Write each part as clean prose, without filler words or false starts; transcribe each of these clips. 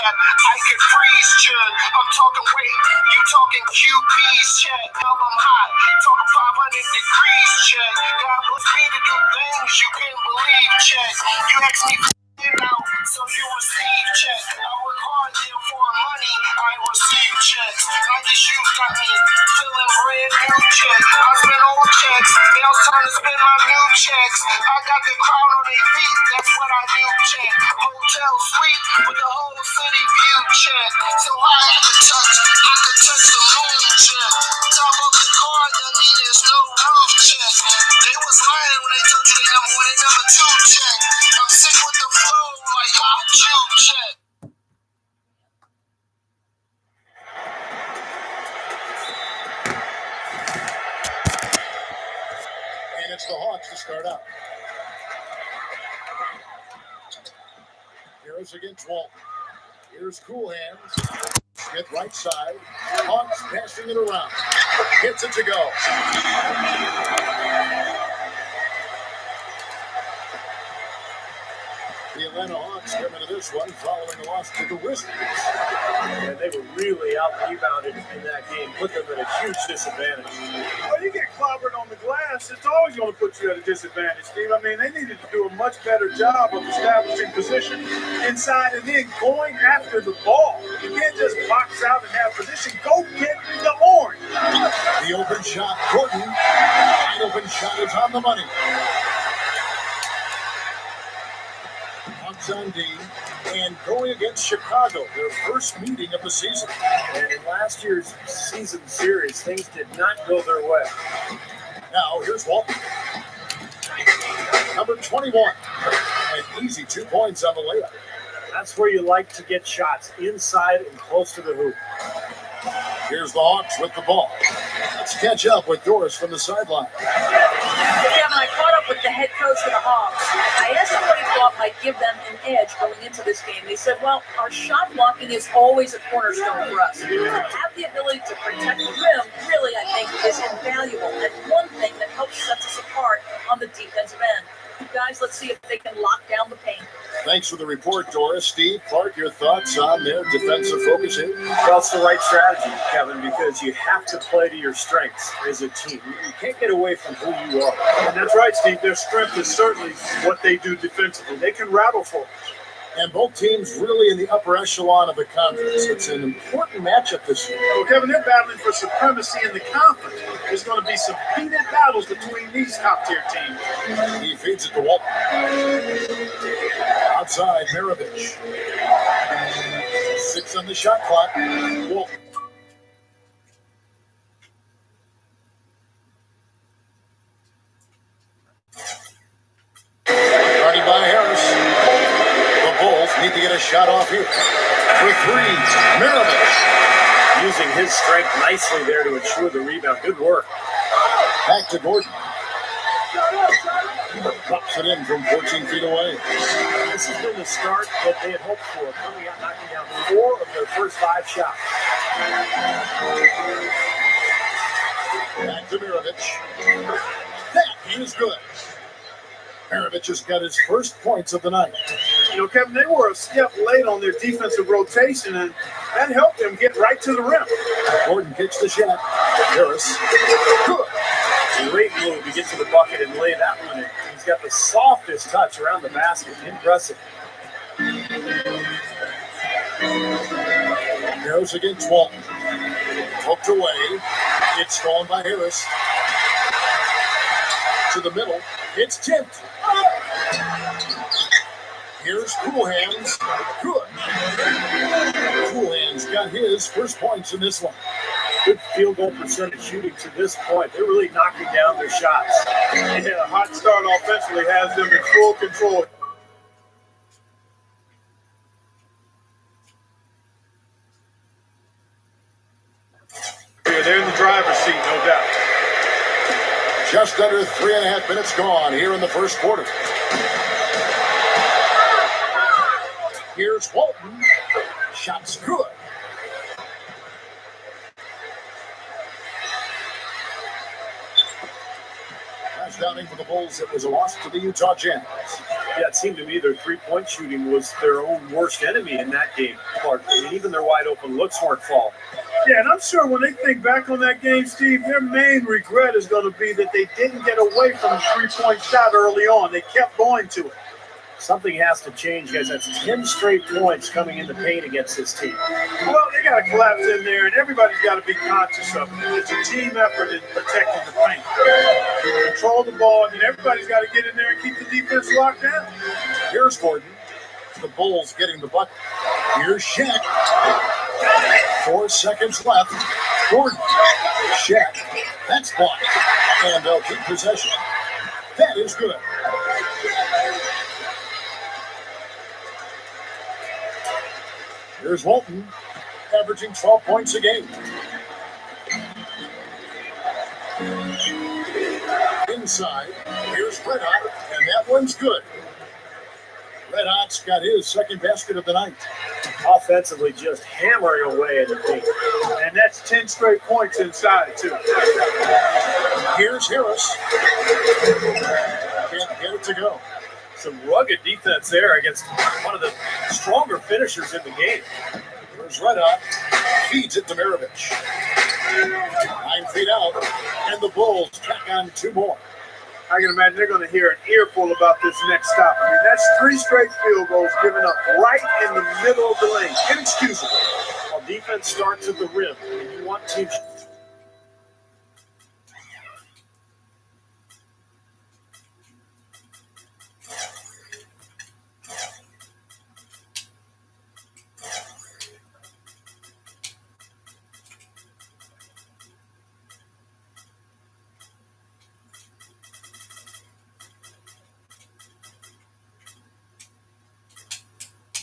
chat. I can freeze chug. I'm talking weight, you talking QPs chat. Now I'm hot, talking 500 degrees chat. God bless me to do things you can't believe chat. You ask me out, so you receive check. I work hard, therefore money I receive checks. Nike shoes got me feeling brand new check. I spend old checks, now it's time to spend my new checks. I got the crowd on their feet, that's what I do check. Hotel suite with the whole city view check. So I could touch the moon check. Top of the car, that mean there's no roof check. They was lying when they told you they number one, they number two check. I'm sick with the flow, like hot cube check. And it's the Hawks to start out. Harris against Walton. Here's Cool Hands. Smith right side. Hawks passing it around. Gets it to go. The Atlanta Hawks come into this one following a loss to the Wizards. And they were really out-rebounded in that game, put them at a huge disadvantage. Well, you get clobbered on the glass, it's always going to put you at a disadvantage, Steve. I mean, they needed to do a much better job of establishing position inside and then going after the ball. You can't just box out and have position. Go get the orange. The open shot, Gordon. Wide open shot is on the money. Hawks on D, and going against Chicago, their first meeting of the season. And in last year's season series, things did not go their way. Now, here's Walton. Number 21. An easy 2 points on the layup. That's where you like to get shots, inside and close to the hoop. Here's the Hawks with the ball. Let's catch up with Doris from the sideline. Kevin, I caught up with the head coach of the Hawks. I asked him what he thought might give them an edge going into this game. They said, well, our shot blocking is always a cornerstone for us. To have the ability to protect the rim, really, I think, is invaluable. And one thing that helps set us apart on the defensive end. Guys, let's see if they can lock down the paint. Thanks for the report, Doris. Steve, Clark, your thoughts on their defensive focus here? Well, it's the right strategy, Kevin, because you have to play to your strengths as a team. You can't get away from who you are. And that's right, Steve. Their strength is certainly what they do defensively. They can rattle folks. And both teams really in the upper echelon of the conference. It's an important matchup this year. Well, Kevin, they're battling for supremacy in the conference. There's going to be some heated battles between these top-tier teams. He feeds it to Walton. Outside, Maravich. 6 on the shot clock. Walton. Guarded by Harris. Bulls need to get a shot off here. For 3, Maravich. Using his strength nicely there to ensure the rebound. Good work. Back to Gordon. Drops it in from 14 feet away. This has been the start that they had hoped for, coming out knocking down 4 of their first 5 shots. Back to Maravich. That is good. Maravich has got his first points of the night. You know, Kevin, they were a step late on their defensive rotation, and that helped them get right to the rim. Gordon kicks the shot. Harris. Good. Great move to get to the bucket and lay that one in. He's got the softest touch around the basket. Impressive. Harris against Walton. Hooked away. It's stolen by Harris. To the middle. It's tipped. Here's Cool Hands. Good. Cool Hands got his first points in this one. Good field goal percentage shooting to this point. They're really knocking down their shots. Yeah, a hot start offensively has them in full control. Yeah, they're in the driver's seat, no doubt. Just under 3.5 minutes gone here in the first quarter. Here's Walton. Shot's good. Last downing for the Bulls. It was a loss to the Utah Jazz. Yeah, it seemed to me their three-point shooting was their own worst enemy in that game, Clark. I mean, even their wide-open looks weren't falling. Yeah, and I'm sure when they think back on that game, Steve, their main regret is going to be that they didn't get away from the three-point shot early on. They kept going to it. Something has to change, guys. That's 10 straight points coming in the paint against this team. Well, they got to collapse in there, and everybody's got to be conscious of it. It's a team effort in protecting the paint. Control the ball, and everybody's got to get in there and keep the defense locked down. Here's Gordon. The Bulls getting the bucket. Here's Shaq. 4 seconds left. Gordon. Shaq. That's blocked. And they'll keep possession. That is good. Here's Walton, averaging 12 points a game. Inside, here's Red Hot, and that one's good. Red Hot's got his second basket of the night. Offensively, just hammering away at the paint. And that's 10 straight points inside, too. Here's Harris. Can't get it to go. Some rugged defense there against one of the stronger finishers in the game. Here's Red Hot. Feeds it to Maravich. 9 feet out, and the Bulls track on 2 more. I can imagine they're going to hear an earful about this next stop. I mean, that's 3 straight field goals given up right in the middle of the lane. Inexcusable. While defense starts at the rim, and you want teams.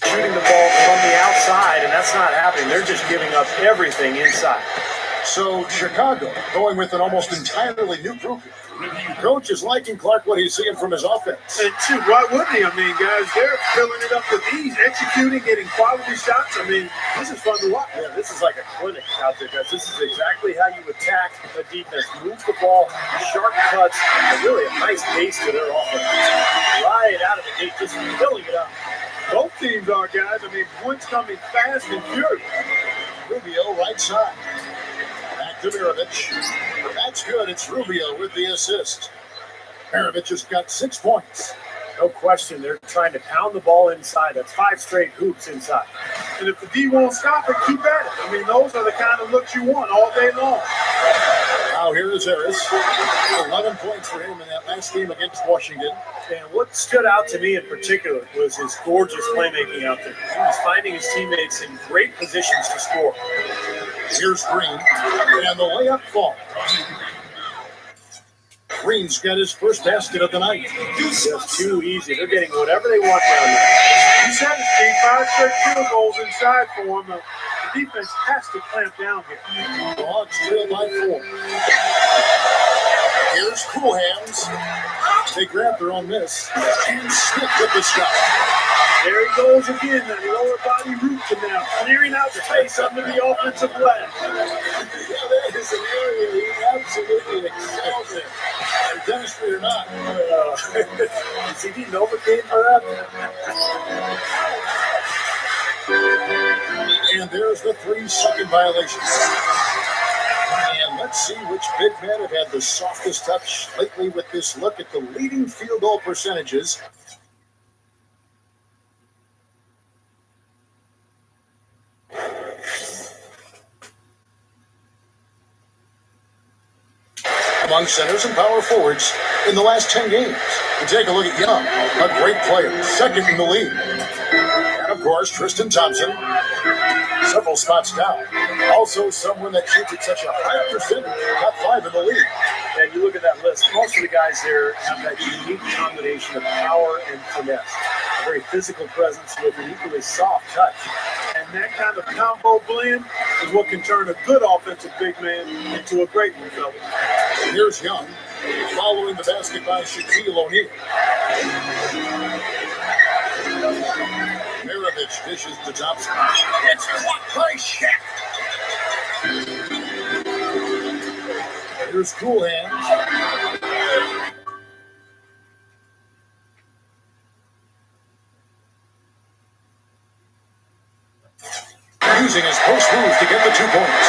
Shooting the ball from the outside, and that's not happening. They're just giving up everything inside. So Chicago going with an almost entirely new group. Coach is liking Clark what he's seeing from his offense. And shoot, why wouldn't he? I mean, guys, they're filling it up with ease, executing, getting quality shots. I mean, this is fun to watch. Yeah, this is like a clinic out there, guys. This is exactly how you attack a defense. Move the ball, sharp cuts, and really a nice pace to their offense. Right out of the gate, just filling it up. Both teams are, guys. I mean, points coming fast and furious. Rubio right side. Back to Maravich. That's good. It's Rubio with the assist. Maravich has got 6 points. No question, they're trying to pound the ball inside. That's 5 straight hoops inside. And if the D won't stop it, keep at it. I mean, those are the kind of looks you want all day long. Now here is Harris. 11 points for him in that last game against Washington. And what stood out to me in particular was his gorgeous playmaking out there. He was finding his teammates in great positions to score. Here's Green, and the layup falls. Green's got his first basket of the night. Just too easy. They're getting whatever they want down there. You said it, Steve. 5 straight field goals inside for him. The defense has to clamp down here. The Hawks trail by 4. Here's Cool Hands. They grab their own miss. And Smith with the shot. There he goes again, that lower body root canal, clearing out space under the offensive glass. Yeah, that is an area he absolutely excels in. Dentistry or not. Is he being Novocaine for that? And there's the 3-second violation. And let's see which big men have had the softest touch lately with this look at the leading field goal percentages. Among centers and power forwards in the last 10 games. And take a look at Young, a great player, second in the league. And of course, Tristan Thompson, several spots down. Also someone that shoots at such a high percentage, top 5 in the league. And you look at that list, most of the guys there have that unique combination of power and finesse. A very physical presence with an equally soft touch. And that kind of combo blend is what can turn a good offensive big man into a great one, fellas. Here's Young, following the basket by Shaquille O'Neal. Maravich dishes to Thompson. It's blocked by Shaq. Here's Cool Hands. using his post move to get the 2 points.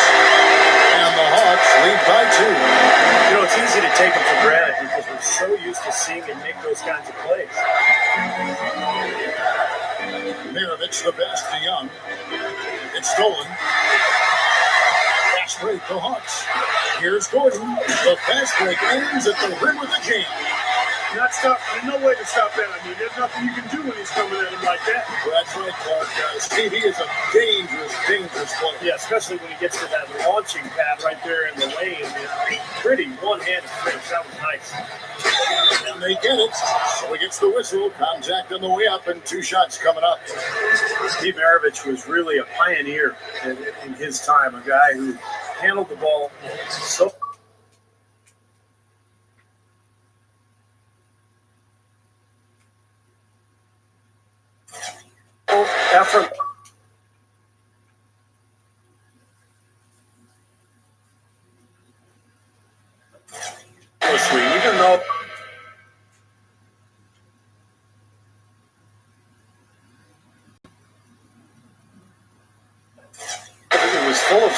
And the Hawks lead by 2. You know, it's easy to take him for granted because we're so used to seeing him make those kinds of plays. Maravich the pass to Young. It's stolen. Fast break, the Hawks. Here's Gordon. The fast break ends at the rim with a jam. Not stop. There's no way to stop that. I mean, there's nothing you can do when he's coming at him like that. That's right, Clark. Steve, he is a dangerous, dangerous player. Yeah, especially when he gets to that launching pad right there in the lane. Pretty one-handed finish. That was nice. And they get it. So he gets the whistle. Contact on the way up and 2 shots coming up. Steve Maravich was really a pioneer in his time, a guy who handled the ball so. Effort. Even though it was full of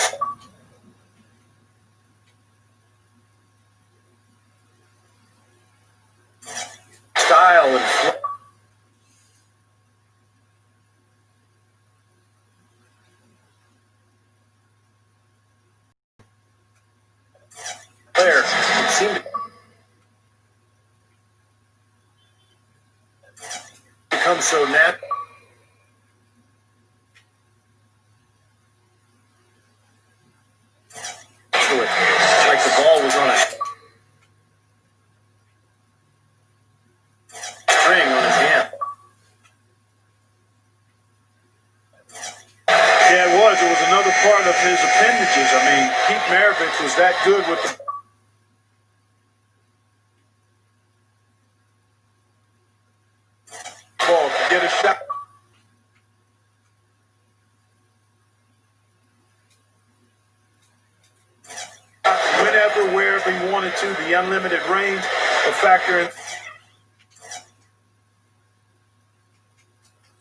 style and flair, it seemed to become so natural. Like the ball was on a string on his hand. Yeah, it was. It was another part of his appendages. I mean, Pete Maravich was that good with the ball to get a shot. Whenever, wherever he wanted to, the unlimited range, a factor in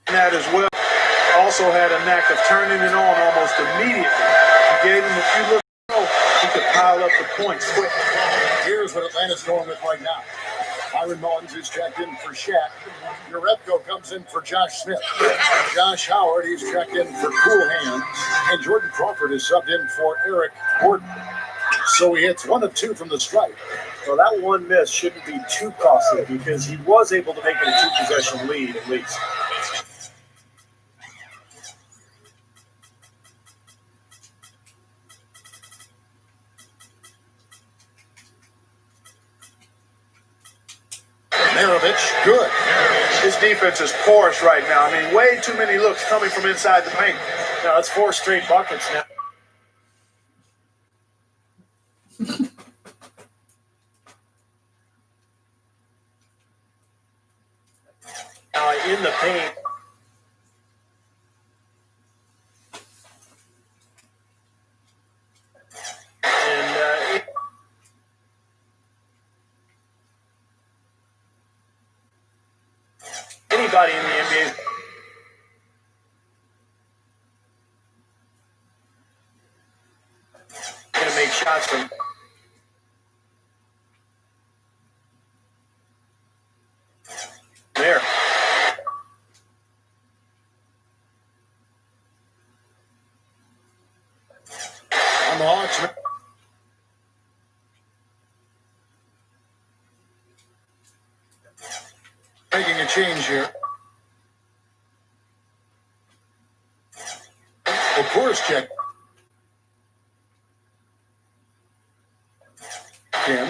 that as well. Also had a knack of turning it on almost immediately. He gave him a few little, he could pile up the points quick. Here's what Atlanta's going with right now. Byron Mullins is checked in for Shaq. Urepko comes in for Josh Smith. Josh Howard, he's checked in for Cool Hands. And Jordan Crawford is subbed in for Eric Gordon. So he hits 1 of 2 from the stripe. Well, that one miss shouldn't be too costly because he was able to make it a 2-possession lead at least. Maravich, good. His defense is porous right now. I mean, way too many looks coming from inside the paint. Now, that's 4 straight buckets now. In the paint. And anybody in the NBA is going to make shots from. There. On the Hawks. Making a change here. Of course, check. Kim.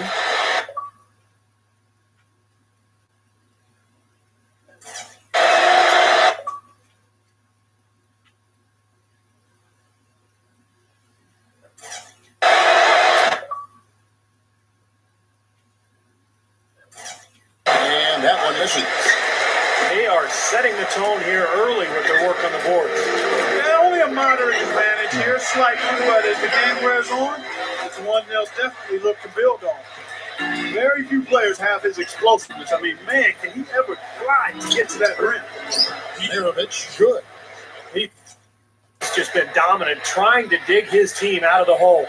And that one misses. They are setting the tone here early with their work on the boards. Yeah, only a moderate advantage here, slightly, but as the game wears on, it's one they'll definitely look to build on. Very few players have his explosiveness. I mean, man, can he ever fly to get to that rim? Maravich, good. He He's just been dominant, trying to dig his team out of the hole.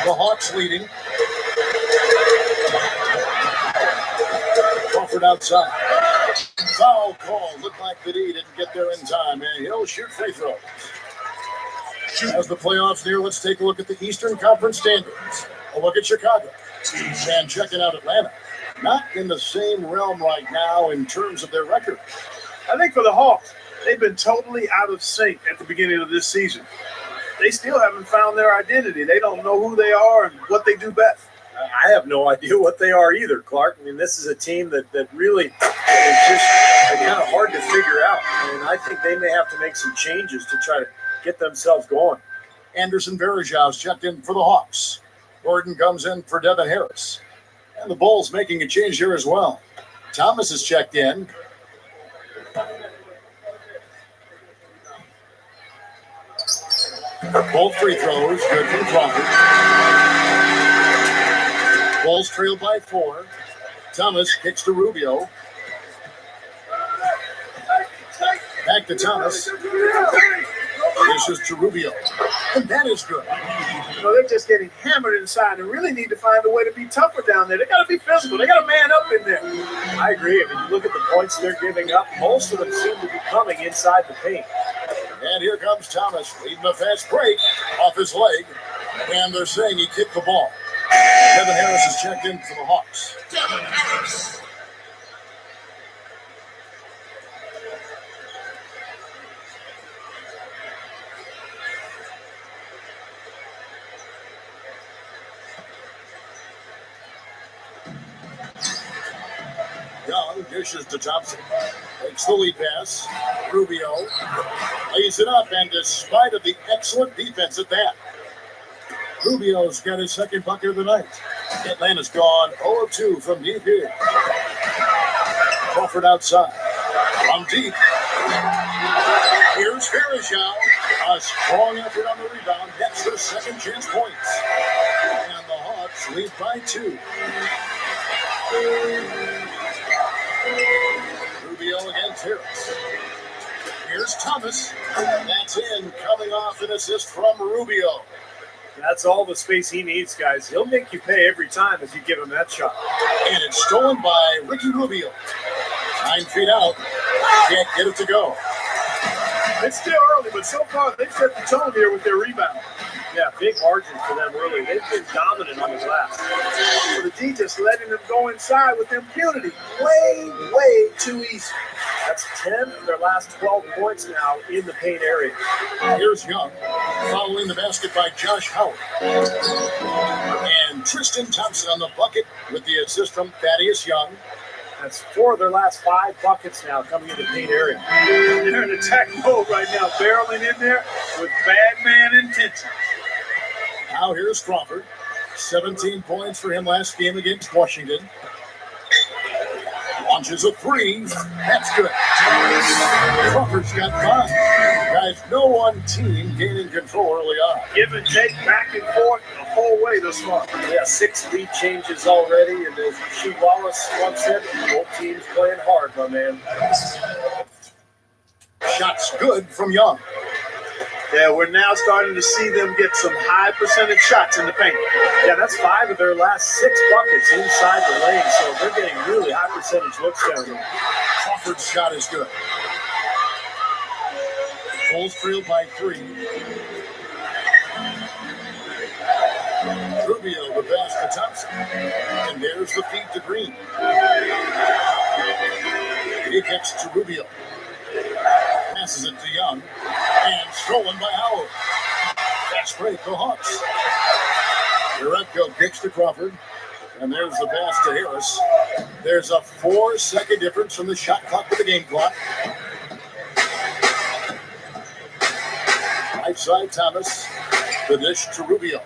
The Hawks leading. Crawford outside. Foul call. Looked like the D didn't get there in time, and he'll shoot free throws. As the playoffs near, let's take a look at the Eastern Conference standings. A look at Chicago. And checking out Atlanta. Not in the same realm right now in terms of their record. I think for the Hawks, they've been totally out of sync at the beginning of this season. They still haven't found their identity. They don't know who they are and what they do best. I have no idea what they are either, Clark. I mean, this is a team that really is just kind of hard to figure out. And I think they may have to make some changes to try to get themselves going. Anderson Varejão's checked in for the Hawks. Gordon comes in for Devin Harris. And the Bulls making a change here as well. Thomas is checked in. Both free throws, good from Crawford. Bulls trail by 4. Thomas kicks to Rubio. Back to Thomas. This is to Rubio. And that is good. You know, they're just getting hammered inside and really need to find a way to be tougher down there. They got to be physical. They got to man up in there. I agree. I mean, you look at the points they're giving up, most of them seem to be coming inside the paint. And here comes Thomas, leading a fast break off his leg. And they're saying he kicked the ball. Devin Harris is checked in for the Hawks. Young dishes to Thompson. Takes the lead pass. Rubio lays it up, and despite of the excellent defense at that, Rubio's got his second bucket of the night. Atlanta's gone 0 of 2 from deep here. Crawford outside. From deep. Here's Varejão. A strong effort on the rebound. Gets her second chance points. And the Hawks lead by 2. Rubio against Harris. Here's Thomas. That's in, coming off an assist from Rubio. That's all the space he needs, guys. He'll make you pay every time if you give him that shot. And it's stolen by Ricky Rubio. 9 feet out. Can't get it to go. It's still early, but so far they've set the tone here with their rebound. Yeah, big margin for them early. They've been dominant on the glass. So the D just letting them go inside with impunity. Way too easy. That's 10 of their last 12 points now in the paint area. Here's Young, following the basket by Josh Howard. And Tristan Thompson on the bucket with the assist from Thaddeus Young. That's 4 of their last 5 buckets now coming in the paint area. They're in attack mode right now, barreling in there with bad man intention. Now here's Crawford. 17 points for him last game against Washington. Launches a 3. That's good. Crawford's got 5. Guys, no one team gaining control early on. Give and take, back and forth, the whole way thus far. Yeah, 6 lead changes already, and as Rasheed Wallace once said, both teams playing hard, my man. Shots good from Young. Yeah, we're now starting to see them get some high percentage shots in the paint. Yeah, that's 5 of their last 6 buckets inside the lane, so they're getting really high percentage looks down there. Crawford's shot is good. Bulls trailed by 3. Rubio the pass to Thompson. And there's the feed to Green. He kicks to Rubio. Passes it to Young. And stolen by Howard. Fast break, the Hawks. Uredko kicks to Crawford. And there's the pass to Harris. There's a 4-second difference from the shot clock to the game clock. Right side, Thomas. The dish to Rubio.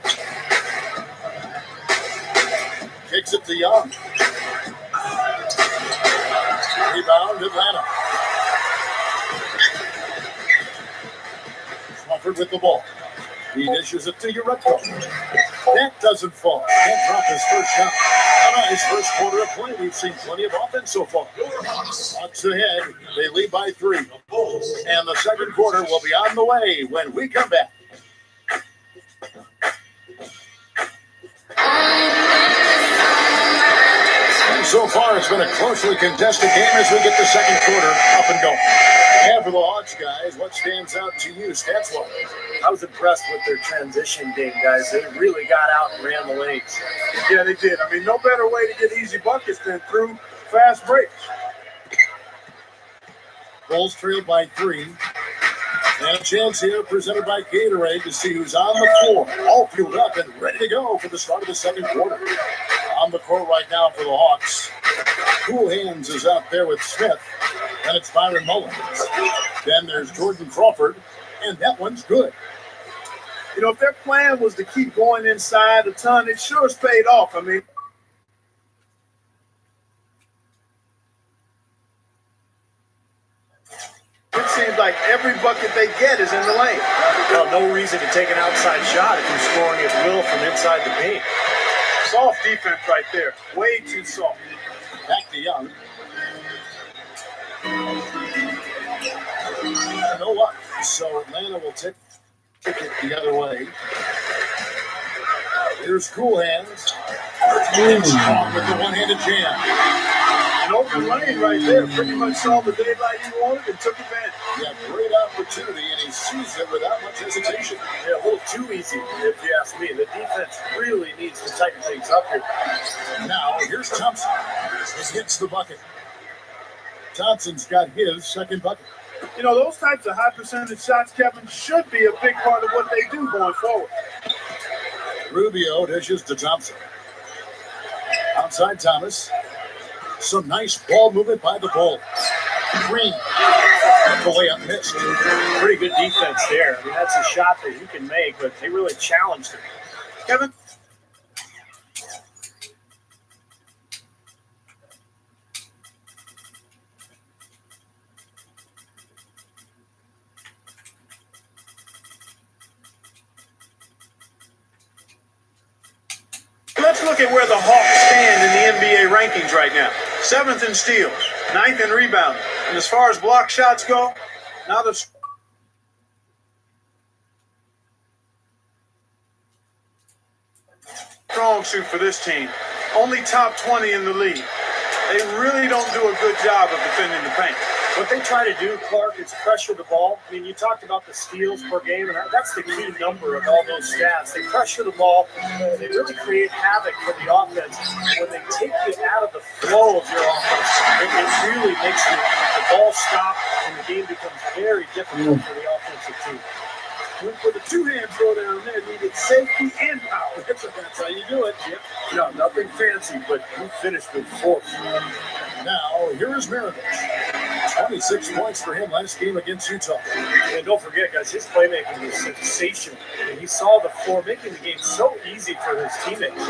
Kicks it to Young. Rebound, Atlanta. Crawford with the ball. He dishes it to Uredko. That doesn't fall. Can't drop his first shot. on his first quarter of play. We've seen plenty of offense so far. Hawks ahead. They lead by 3. And the second quarter will be on the way when we come back. And so far, it's been a closely contested game as we get the second quarter up and going. And for the Hawks, guys, what stands out to you stats-wise? I was impressed with their transition game, guys. They really got out and ran the lanes. Yeah, they did. I mean, no better way to get easy buckets than through fast breaks. Bulls trailed by 3. And a chance here presented by Gatorade to see who's on the floor. All fueled up and ready to go for the start of the second quarter. On the court right now for the Hawks. Cool Hands is out there with Smith. And it's Byron Mullins. Then there's Jordan Crawford. And that one's good. You know, if their plan was to keep going inside a ton, it sure has paid off. I mean, it seems like every bucket they get is in the lane. Well, no reason to take an outside shot if you're scoring at will from inside the paint. Soft defense right there. Way too soft. Back to Young. No luck. So Atlanta will take it the other way. Here's Cool Hands. And strong with the one-handed jam. An open lane right there. Pretty much saw the daylight he wanted and took advantage. Yeah, great opportunity, and he sees it without much hesitation. Yeah, a little too easy, if you ask me. The defense really needs to tighten things up here. Now, here's Thompson. He hits the bucket. Thompson's got his second bucket. You know, those types of high percentage shots, Kevin, should be a big part of what they do going forward. Rubio dishes to Thompson. Outside Thomas. Some nice ball movement by the Bulls. Green. The layup missed. Pretty good defense there. I mean, that's a shot that you can make, but they really challenged him. Kevin? Let's look at where the Hawks stand in the NBA rankings right now. 7th in steals, 9th in rebounding. And as far as block shots go, now the strong suit for this team. Only top 20 in the league. They really don't do a good job of defending the paint. What they try to do, Clark, is pressure the ball. I mean, you talked about the steals per game, and that's the key number of all those stats. They pressure the ball. They really create havoc for the offense. When they take you out of the flow of your offense, it really makes the ball stop, and the game becomes very difficult for the offensive team. Went for the two-hand throw down there. Needed safety and power. That's how you do it. Yep. No, nothing fancy, but you finished with force. Now, here is Maravich. 26 points for him last game against Utah. And don't forget, guys, his playmaking was sensational. And he saw the floor, making the game so easy for his teammates.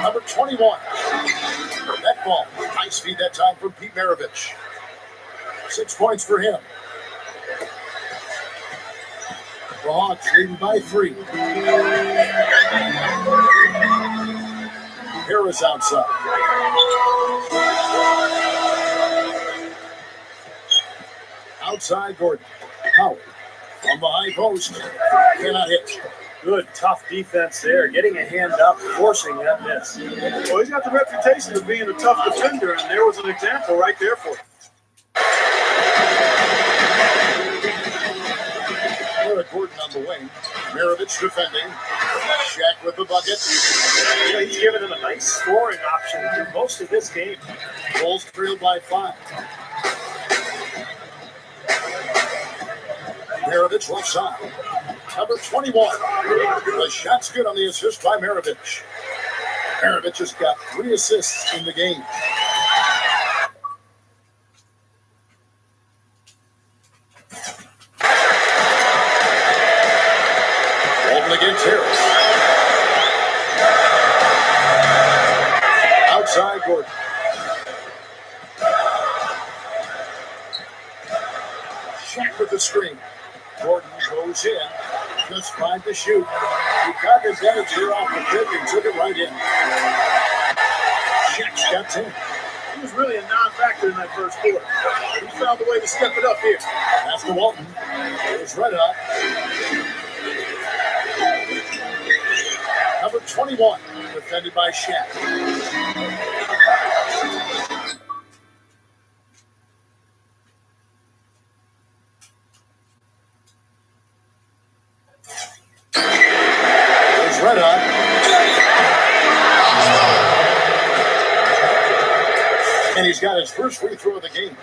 Number 21. That ball. Nice feed that time from Pete Maravich. 6 points for him. The Hawks leading by 3. Harris outside. Outside Gordon. Howard on the high post. Cannot hit. Good, tough defense there. Getting a hand up, forcing that miss. Well, he's got the reputation of being a tough defender, and there was an example right there for him. Gordon on the wing. Maravich defending. Shaq with the bucket. Yeah, he's given him a nice scoring option through most of this game. Bulls trailed by 5. Maravich left side. Number 21. The shot's good on the assist by Maravich. Maravich has got 3 assists in the game. Walton against Harris. Outside Gordon. Shaq with the screen. Gordon goes in. Just 5 to shoot. He got the advantage here off the pick and took it right in. Shaq's got 10. He was really a non-factor in that first quarter. He found a way to step it up here. That's to Walton. Here's Reddick. Number 21, defended by Shaq. Here's Reddick. And he's got his first free throw of the game.